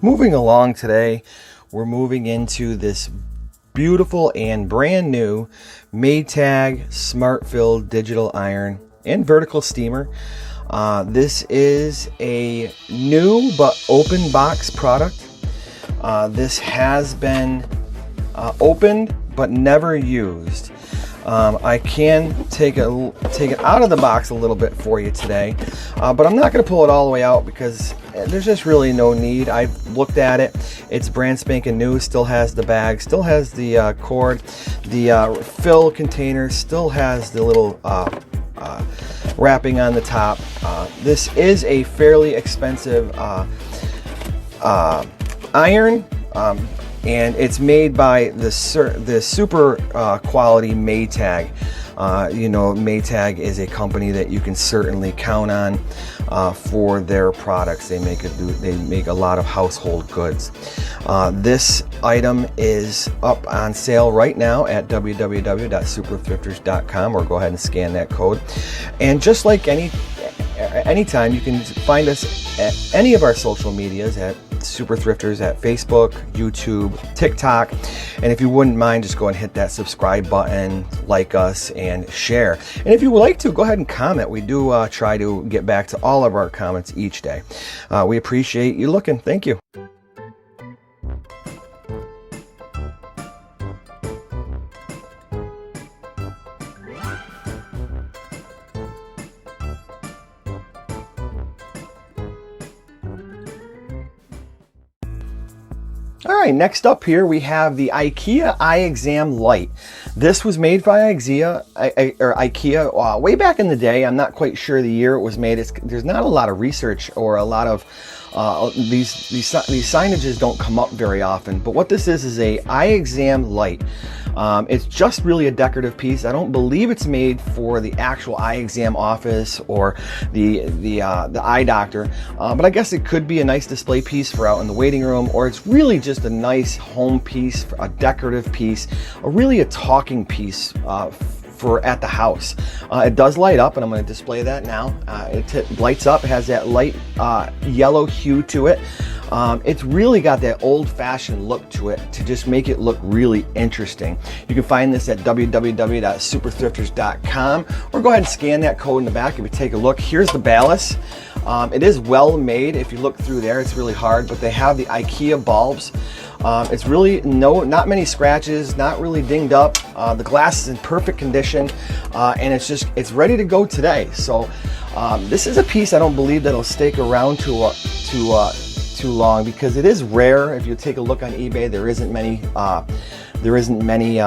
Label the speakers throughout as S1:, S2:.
S1: Moving along today, we're moving into this beautiful and brand new Maytag Smart Fill digital iron and vertical steamer. This is a new but open box product. This has been opened but never used. I can take it out of the box a little bit for you today, but I'm not going to pull it all the way out because there's just really no need. I've looked at it. It's brand spanking new. Still has the bag, still has the cord, the fill container, still has the little wrapping on the top. This is a fairly expensive iron. And it's made by the super quality Maytag. Maytag is a company that you can certainly count on for their products. They make a lot of household goods. This item is up on sale right now at www.superthrifters.com, or go ahead and scan that code. And just like anytime, you can find us at any of our social medias at Super Thrifters at Facebook, YouTube, TikTok. And if you wouldn't mind, just go and hit that subscribe button, like us, and share. And if you would like to, go ahead and comment. We do try to get back to all of our comments each day. We appreciate you looking. Thank you. All right, next up here we have the IKEA Eye Exam Light. This was made by IKEA way back in the day. I'm not quite sure the year it was made. There's not a lot of research, or a lot of these signages don't come up very often. But what this is a eye exam light. It's just really a decorative piece. I don't believe it's made for the actual eye exam office or the eye doctor, but I guess it could be a nice display piece for out in the waiting room, or it's really just a nice home piece, a decorative piece, really a talking piece for at the house. It does light up, and I'm going to display that now. It lights up, it has that light yellow hue to it. It's really got that old-fashioned look to it to just make it look really interesting. You can find this at www.superthrifters.com, or go ahead and scan that code in the back if you take a look. Here's the ballast. It is well made. If you look through there, it's really hard, but they have the IKEA bulbs. It's really not many scratches, not really dinged up. The glass is in perfect condition, and it's ready to go today. So this is a piece I don't believe that'll stick around too long, because it is rare. If you take a look on eBay, there isn't many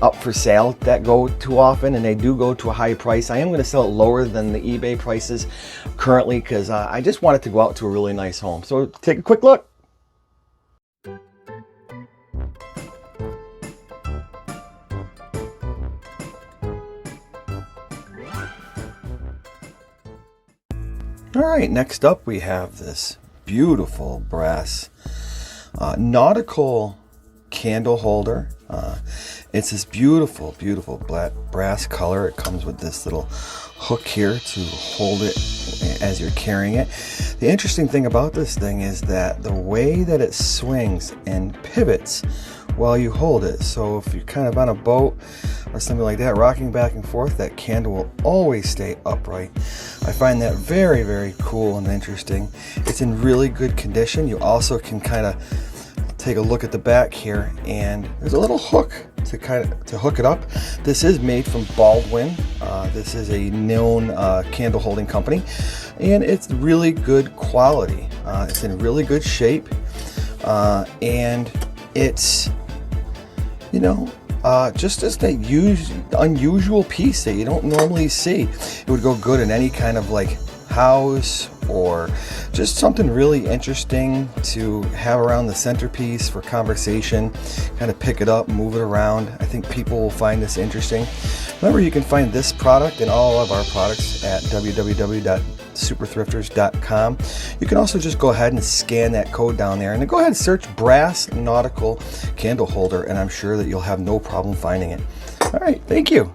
S1: up for sale that go too often, and they do go to a high price. I am going to sell it lower than the eBay prices currently, because I just want it to go out to a really nice home. So take a quick look. All right, next up we have this beautiful brass nautical candle holder. It's this beautiful brass color. It comes with this little hook here to hold it as you're carrying it. The interesting thing about this thing is that the way that it swings and pivots while you hold it. So if you're kind of on a boat or something like that, rocking back and forth, that candle will always stay upright. I find that very, very cool and interesting. It's in really good condition. You also can kind of take a look at the back here, and there's a little hook to hook it up. This is made from Baldwin. This is a known candle holding company, and it's really good quality. It's in really good shape, and it's just as an unusual piece that you don't normally see. It would go good in any kind of like house, or just something really interesting to have around the centerpiece for conversation. Kind of pick it up, move it around. I think people will find this interesting. Remember, you can find this product and all of our products at www.superthrifters.com. You can also just go ahead and scan that code down there, and then go ahead and search brass nautical candle holder, and I'm sure that you'll have no problem finding it. All right, thank you.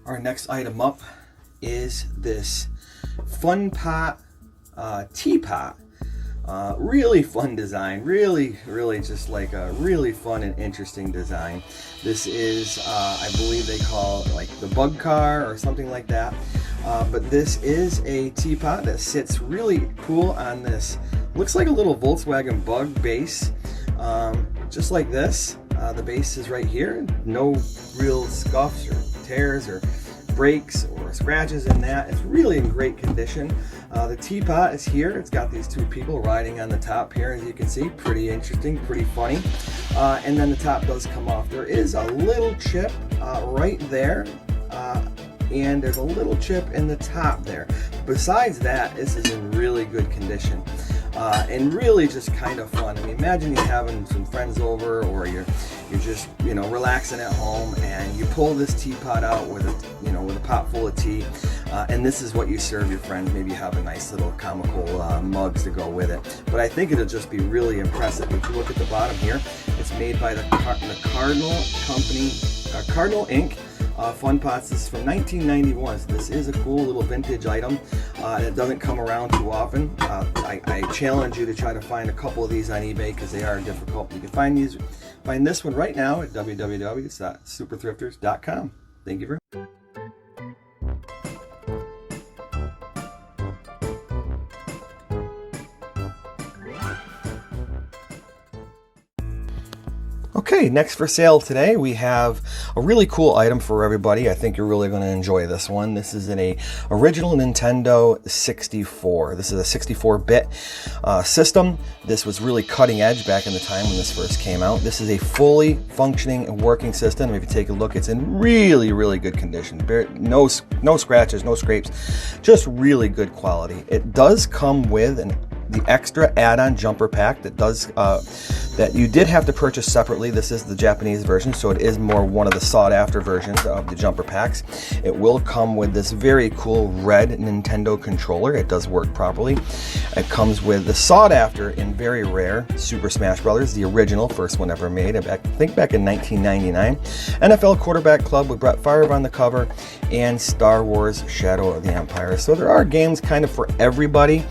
S1: Our next item up is this fun pot teapot. Really fun design, really just like a really fun and interesting design. This is I believe they call it like the bug car or something like that, but this is a teapot that sits really cool on this, looks like a little Volkswagen Bug base, just like this. The base is right here, no real scuffs or tears or breaks or scratches in that. It's really in great condition. The teapot is here. It's got these two people riding on the top here, as you can see. Pretty interesting, pretty funny. And then the top does come off. There is a little chip right there, and there's a little chip in the top there. Besides that, this is in really good condition. And really just kind of fun. I mean, imagine you having some friends over, or you're just, you know, relaxing at home, and you pull this teapot out with a, you know, with a pot full of tea, and this is what you serve your friends. Maybe you have a nice little comical mugs to go with it. But I think it'll just be really impressive. If you look at the bottom here, it's made by the Cardinal Company, Cardinal Inc. Fun Pots. This is from 1991, so this is a cool little vintage item. It doesn't come around too often. I challenge you to try to find a couple of these on eBay because they are difficult. You can find this one right now at www.superthrifters.com. Thank you very much. Okay, next for sale today we have a really cool item for everybody. I think you're really going to enjoy this one. This is an original Nintendo 64. This is a 64-bit system. This was really cutting edge back in the time when this first came out. This is a fully functioning and working system. If you take a look, it's in really good condition. No scratches, no scrapes, just really good quality. It does come with the extra add-on jumper pack that you did have to purchase separately. This is the Japanese version, so it is more one of the sought-after versions of the jumper packs. It will come with this very cool red Nintendo controller. It does work properly. It comes with the sought-after and very rare Super Smash Brothers, the original, first one ever made, I think back in 1999. NFL Quarterback Club with Brett Favre on the cover, and Star Wars Shadow of the Empire. So there are games kind of for everybody.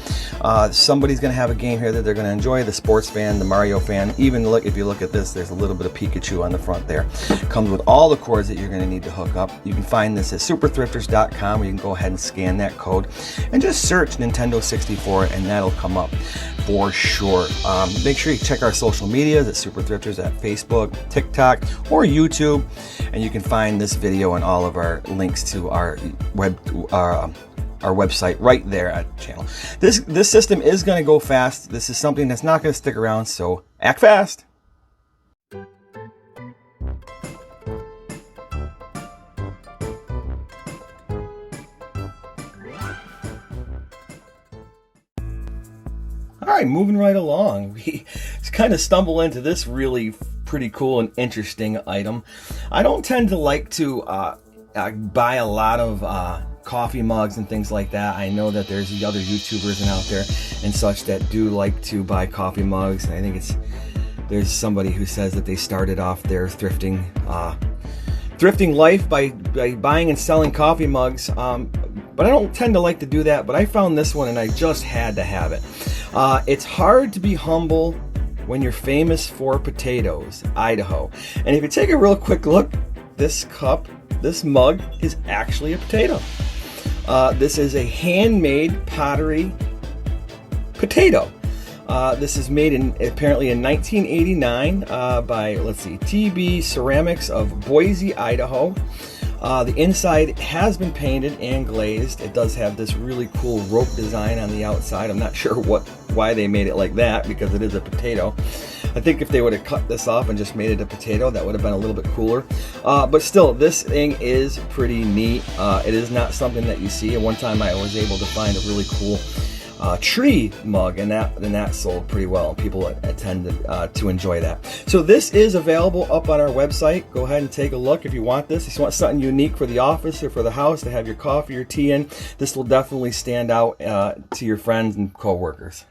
S1: Somebody's going to have a game here that they're going to enjoy, the sports fan, the Mario fan. Even look, if you look at this, there's a little bit of Pikachu on the front there. Comes with all the cords that you're going to need to hook up. You can find this at superthrifters.com, where you can go ahead and scan that code and just search Nintendo 64, and that'll come up for sure. Make sure you check our social medias at Super Thrifters at Facebook, TikTok, or YouTube, and you can find this video and all of our links to our website right there at the channel. This system is going to go fast. This is something that's not going to stick around, so act fast. All right, moving right along. We kind of stumble into this really pretty cool and interesting item. I don't tend to like to buy a lot of coffee mugs and things like that. I know that there's the other YouTubers and out there and such that do like to buy coffee mugs. And I think there's somebody who says that they started off their thrifting life by buying and selling coffee mugs. But I don't tend to like to do that. But I found this one and I just had to have it. It's hard to be humble when you're famous for potatoes, Idaho. And if you take a real quick look, this cup, this mug is actually a potato. This is a handmade pottery potato. This is made apparently in 1989 by, let's see, TB Ceramics of Boise, Idaho. The inside has been painted and glazed. It does have this really cool rope design on the outside. I'm not sure why they made it like that, because it is a potato. I think if they would have cut this off and just made it a potato, that would have been a little bit cooler. But still, this thing is pretty neat. It is not something that you see. And one time I was able to find a really cool tree mug, and that sold pretty well. People tended to enjoy that. So this is available up on our website. Go ahead and take a look if you want this. If you want something unique for the office or for the house to have your coffee or tea in, this will definitely stand out to your friends and co-workers.